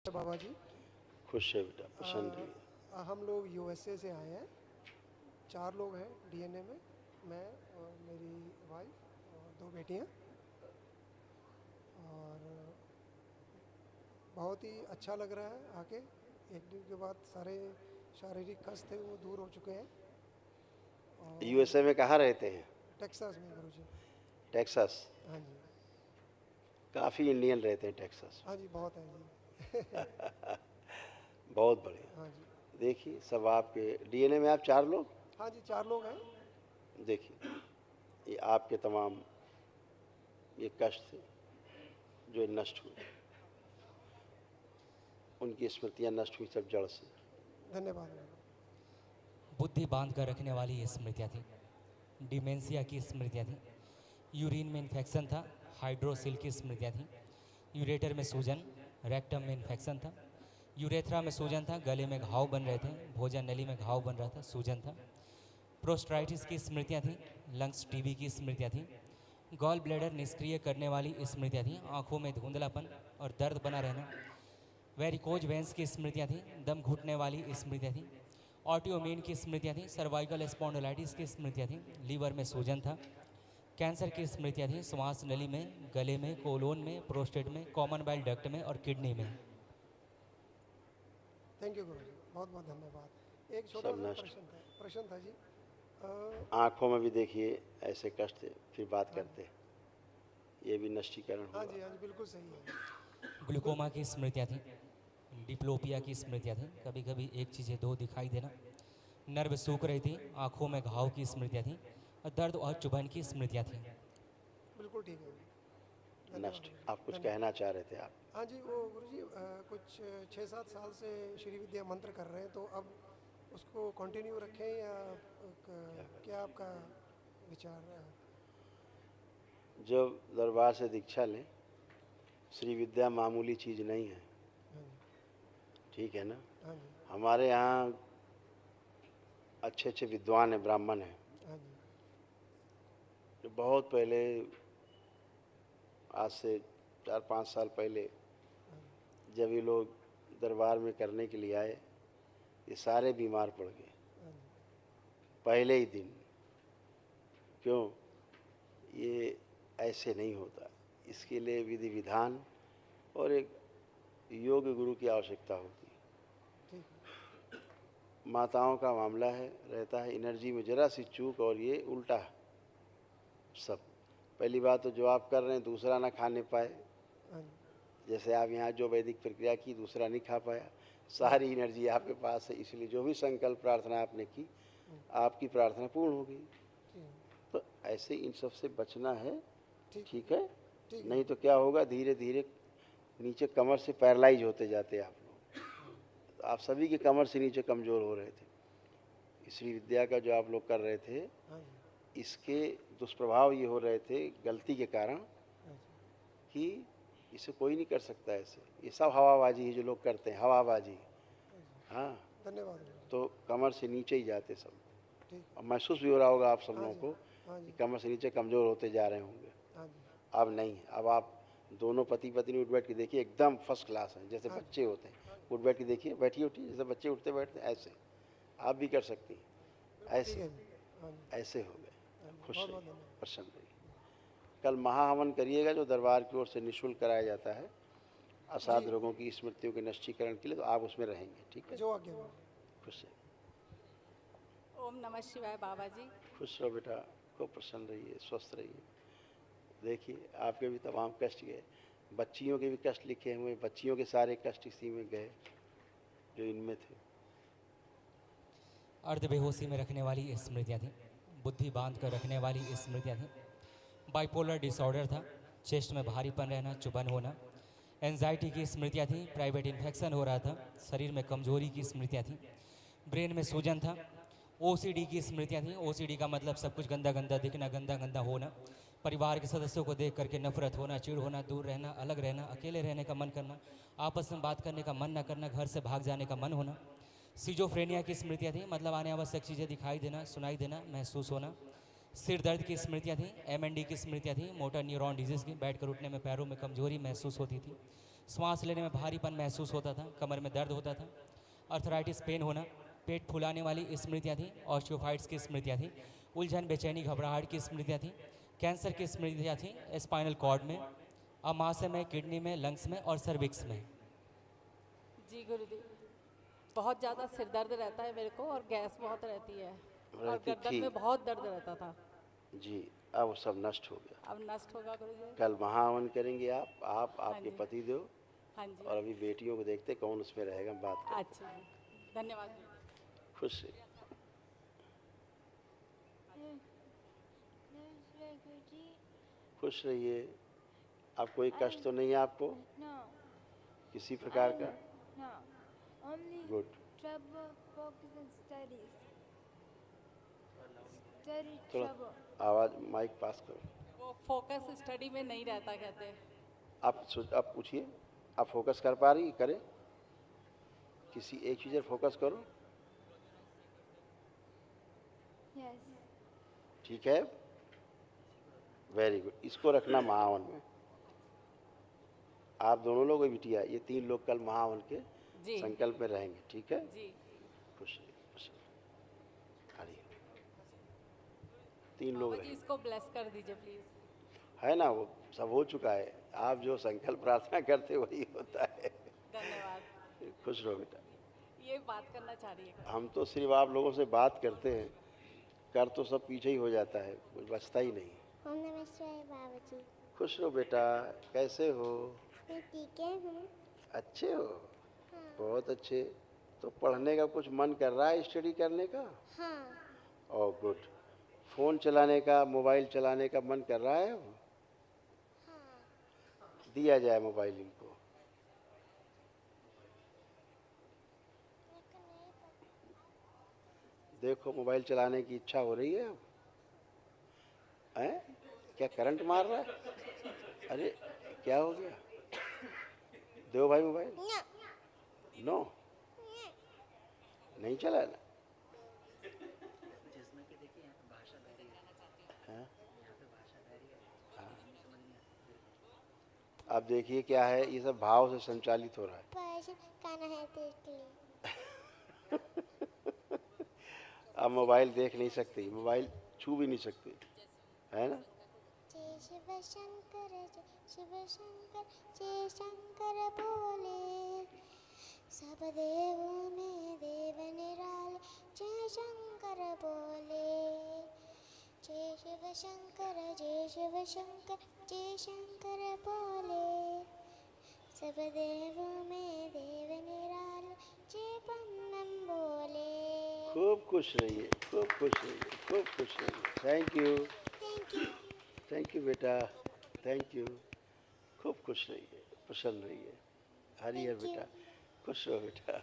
बाबा जी। खुश है बेटा, प्रसन्न रहिए। हम लोग यूएसए से आए हैं। 4 लोग हैं डीएनए में। मैं और मेरी वाइफ और 2 बेटियां। और बहुत ही अच्छा लग रहा है आके। एक दिन के बाद सारे शारीरिक कष्ट थे वो दूर हो चुके हैं। और यूएसए में कहाँ रहते हैं? टेक्सास में गुरुजी। टेक्सास। हाँ जी। काफ़ी इंडियन रहते हैं टेक्सास हाँ जी, बहुत है जी। में। बहुत बढ़िया। हाँ जी। देखिए, सब आपके डीएनए में आप 4 लोग। हाँ जी, 4 लोग हैं। देखिए, ये आपके तमाम ये कष्ट थे जो नष्ट हुए, उनकी स्मृतियाँ नष्ट हुई सब जड़ से। धन्यवाद। बुद्धि बांध कर रखने वाली ये स्मृतियाँ थी। डिमेंशिया की स्मृतियाँ थी। यूरिन में इन्फेक्शन था, हाइड्रोसिल की स्मृतियाँ थी। यूरेटर में सूजन, रेक्टम में इन्फेक्शन था। यूरेथ्रा में सूजन था, गले में घाव बन रहे थे, भोजन नली में घाव बन रहा था, सूजन था। प्रोस्टाइटिस की स्मृतियाँ थी। लंग्स टीबी की स्मृतियाँ थी। गॉल ब्लैडर निष्क्रिय करने वाली स्मृतियाँ थी। आँखों में धुंधलापन और दर्द बना रहना। वेरिकोज वेंस की स्मृतियाँ थी। दम घुटने वाली स्मृतियाँ थी। ऑटियोमीन की स्मृतियाँ थी। सर्वाइकल स्पॉन्डिलाइटिस की स्मृतियाँ थी। लीवर में सूजन था। कैंसर की स्मृतियाँ थी। श्वास नली में, गले में, कोलोन में, प्रोस्टेट में, कॉमन बाइल डक्ट में और किडनी में। थैंक यू गुरुजी, बहुत बहुत धन्यवाद। एक छोटा सब सा नष्ट। प्रश्न था जी। आँखों में भी देखिए ऐसे कष्ट थे, फिर बात हाँ करते हैं। ये भी नष्टीकरण हाँ हुआ। जी, हाँ जी, बिल्कुल सही है। ग्लूकोमा की स्मृतियाँ थी। डिप्लोपिया की स्मृतियाँ थी। कभी कभी एक चीज़ें दो दिखाई देना। नर्व सूख रही थी। आँखों में घाव की स्मृतियाँ थी और दर्द और चुभन की स्मृतियाँ थी। बिल्कुल ठीक है। धन्यवाद नष्ट। गुरुजी, आप कुछ धन्यवाद। कहना चाह रहे थे आप? हाँ जी, वो गुरुजी कुछ 6-7 साल से श्री विद्या मंत्र कर रहे हैं, तो अब उसको कंटिन्यू रखें या क्या आपका विचार है? जब दरबार से दीक्षा लें, श्री विद्या मामूली चीज़ नहीं है। हाँ जी। ठीक है ना? हाँ जी। हमारे यहाँ अच्छे अच्छे विद्वान हैं, ब्राह्मण हैं, हाँ जी। जो बहुत पहले, आज से 4-5 साल पहले, हाँ जी। जब ये लोग दरबार में करने के लिए आए, ये सारे बीमार पड़ गए हाँ जी। पहले ही दिन। क्यों? ये ऐसे नहीं होता। इसके लिए विधि विधान और एक योग गुरु की आवश्यकता होती है। ठीक है। माताओं का मामला है, रहता है एनर्जी में ज़रा सी चूक और ये उल्टा सब। पहली बात तो जो आप कर रहे हैं दूसरा ना खाने पाए। हाँ जी। जैसे आप यहाँ जो वैदिक प्रक्रिया की दूसरा नहीं खा पाया, सारी एनर्जी आपके पास है, इसलिए जो भी संकल्प प्रार्थना आपने की, आपकी प्रार्थना पूर्ण हो गई। ठीक है। तो ऐसे इन सब से बचना है। ठीक है। ठीक है? ठीक है। नहीं तो क्या होगा, धीरे धीरे नीचे कमर से पैरालाइज होते जाते आप लोग। तो आप सभी के कमर से नीचे कमज़ोर हो रहे थे। श्री विद्या का जो आप लोग कर रहे थे, हाँ जी। इसके दुष्प्रभाव ये हो रहे थे गलती के कारण हाँ जी। कि इसे कोई नहीं कर सकता ऐसे। ये सब हवाबाजी है जो लोग करते हैं, हवाबाजी। हाँ जी। हाँ, धन्यवाद गुरुजी। तो कमर से नीचे ही जाते सब। ठीक अब है। महसूस भी हो रहा होगा आप सब हाँ लोगों जी। को हाँ कि जी। कमर से नीचे कमज़ोर होते जा रहे होंगे। हाँ जी। अब नहीं, अब आप दोनों पति पत्नी उठ बैठ के देखिए, एकदम फर्स्ट क्लास हैं, जैसे हाँ जी। बच्चे होते हैं। उठ बैठ के देखिए, बैठिए उठिए, जैसे बच्चे उठते बैठते हैं, ऐसे आप भी कर सकती हैं। बिल्कुल ठीक ऐसे है जी। हाँ जी। ऐसे हो गए। हाँ जी, खुश बहुत रहिए, बहुत धन्यवाद। प्रसन्न रहिए। कल महाहवन करिएगा जो दरबार की ओर से निःशुल्क कराया जाता है जी, असाध रोगों की स्मृतियों के नष्टीकरण के लिए, तो आप उसमें रहेंगे। ठीक है? जो आज्ञा गुरुजी। खुश रहिए। ओम नमः शिवाय बाबा जी। खुश रहो बेटा, खूब प्रसन्न रहिए, स्वस्थ रहिए। देखिए, आपके भी तमाम कष्ट गए, बच्चियों के भी कष्ट लिखे हुए, बच्चियों के सारे कष्ट इसी में गए जो इनमें थे। अर्ध बेहोशी में रखने वाली स्मृतियाँ थी। बुद्धि बांध कर रखने वाली स्मृतियाँ थी। बाइपोलर डिसऑर्डर था। चेस्ट में भारीपन रहना, चुभन होना। एंजाइटी की स्मृतियाँ थी। प्राइवेट इन्फेक्शन हो रहा था। शरीर में कमजोरी की स्मृतियाँ थी। ब्रेन में सूजन था। ओसीडी की स्मृतियाँ थी। ओसीडी का मतलब सब कुछ गंदा गंदा दिखना, गंदा गंदा होना। परिवार के सदस्यों को देख करके नफरत होना, चिढ़ होना, दूर रहना, अलग रहना, अकेले रहने का मन करना, आपस में बात करने का मन न करना, घर से भाग जाने का मन होना। सिजोफ्रेनिया की स्मृतियाँ थी। मतलब आने आवश्यक चीज़ें दिखाई देना, सुनाई देना, महसूस होना। सिर दर्द की स्मृतियाँ थी। एमएनडी की स्मृतियाँ थी। मोटर न्यूरॉन डिजीज़ की, बैठकर उठने में पैरों में कमजोरी महसूस होती थी। सांस लेने में भारीपन महसूस होता था, कमर में दर्द होता था, अर्थराइटिस पेन होना, पेट फुलाने वाली स्मृतियाँ थी, ऑस्टियोफाइट्स की स्मृतियाँ थी, उलझन बेचैनी घबराहट की स्मृतियाँ थी, कैंसर की स्मृतियाँ थी स्पाइनल कॉर्ड में, अमाशय में, किडनी में, लंग्स में और सर्विक्स में। जी गुरुदेव, बहुत ज़्यादा सिर दर्द रहता है मेरे को और गैस बहुत रहती है और रहती गर्दन थी। में बहुत दर्द रहता था। जी, अब वो सब नष्ट हो गया। अब नष्ट होगा गुरुदेव। कल महाहवन करेंगे आप हाँ आपके जी। पति देव, हाँ जी। और अभी बेटियों को देखते कौन उसमें रहेगा, हम बात करते अच्छा जी, धन्यवाद गुरुदेव। खुश रहिए। Guruji, खुश रहिए। अब कोई कष्ट तो नहीं है आपको no, किसी प्रकार का? no, only good. trouble, focus on studies. Study थोड़ा trouble. आवाज़ माइक पास करो। वो फोकस स्टडी में नहीं रहता कहते हैं। आप पूछिए, आप फोकस कर पा रही? करें, किसी एक चीज़ पर फोकस करो। Yes. ठीक है, वेरी गुड। इसको रखना महावन में। आप दोनों लोग बिटिया, ये 3 लोग कल महावन के जी। संकल्प में रहेंगे, ठीक है? जी। खुश रहिए, खुश रहिए। हरिए। 3 लोग बाबा जी रहेंगे, इसको ब्लेस कर दीजिए प्लीज। है ना? वो सब हो चुका है। आप जो संकल्प प्रार्थना करते वही होता है। धन्यवाद। खुश रहो बेटा। ये बात करना चाह रही है। हम तो सिर्फ आप लोगों से बात करते हैं, कर तो सब पीछे ही हो जाता है, कुछ बचता ही नहीं। ओम नमः शिवाय बाबा जी। खुश रहो बेटा। कैसे हो? मैं ठीक है हूँ। अच्छे हो? बहुत अच्छे। तो पढ़ने का कुछ मन कर रहा है, स्टडी करने का? हाँ। Oh good. फ़ोन चलाने का, मोबाइल चलाने का मन कर रहा है? हाँ। दिया जाए मोबाइल इनको। देखो मोबाइल चलाने की इच्छा हो रही है अब? हैं? क्या करंट मार रहा है? अरे क्या हो गया? दो भाई मोबाइल। नो, नहीं चला ना? हाँ? हाँ। अब देखिए क्या है, ये सब भाव से संचालित हो रहा है। पैसे खाना है तो इसलिए। अब मोबाइल देख नहीं सकती, मोबाइल छू भी नहीं सकती, है ना? जय शिव शंकर जय शंकर बोले, सब देवों में देव निराले, जय शंकर बोले। जय शिव शंकर जय शंकर बोले, सब देवों में देव निराले, जय बम बोले। खूब खुश रहिए, खूब खुश रहिए, खूब खुश रहिए। Thank you, thank you. Thank you बेटा, थैंक यू। खूब खुश रहिए, प्रसन्न रहिए। हरिहर बेटा, खुश रहो बेटा।